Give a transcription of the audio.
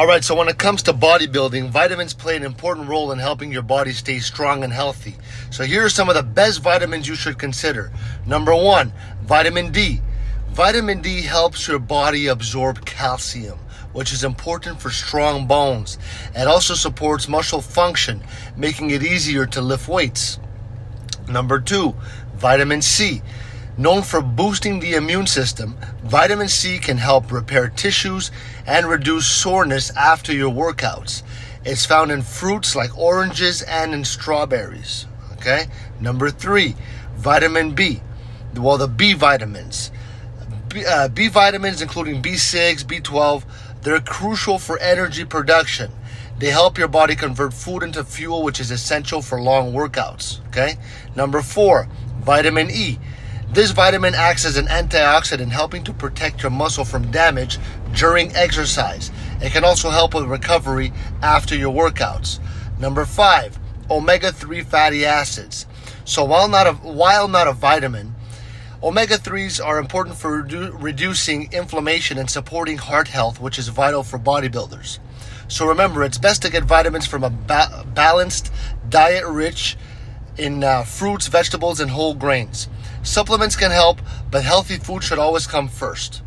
All right, so when it comes to bodybuilding, vitamins play an important role in helping your body stay strong and healthy. So here are some of the best vitamins you should consider. Number 1, vitamin D. Vitamin D helps your body absorb calcium, which is important for strong bones. It also supports muscle function, making it easier to lift weights. Number 2, vitamin C. Known for boosting the immune system, vitamin C can help repair tissues and reduce soreness after your workouts. It's found in fruits like oranges and in strawberries. Okay? Number 3, vitamin B. Well, the B vitamins. B vitamins, including B6, B12, they're crucial for energy production. They help your body convert food into fuel, which is essential for long workouts. Okay? Number 4, vitamin E. This vitamin acts as an antioxidant, helping to protect your muscle from damage during exercise. It can also help with recovery after your workouts. Number 5, omega-3 fatty acids. So while not a vitamin, omega-3s are important for reducing inflammation and supporting heart health, which is vital for bodybuilders. So remember, it's best to get vitamins from a balanced diet rich in fruits, vegetables, and whole grains. Supplements can help, but healthy food should always come first.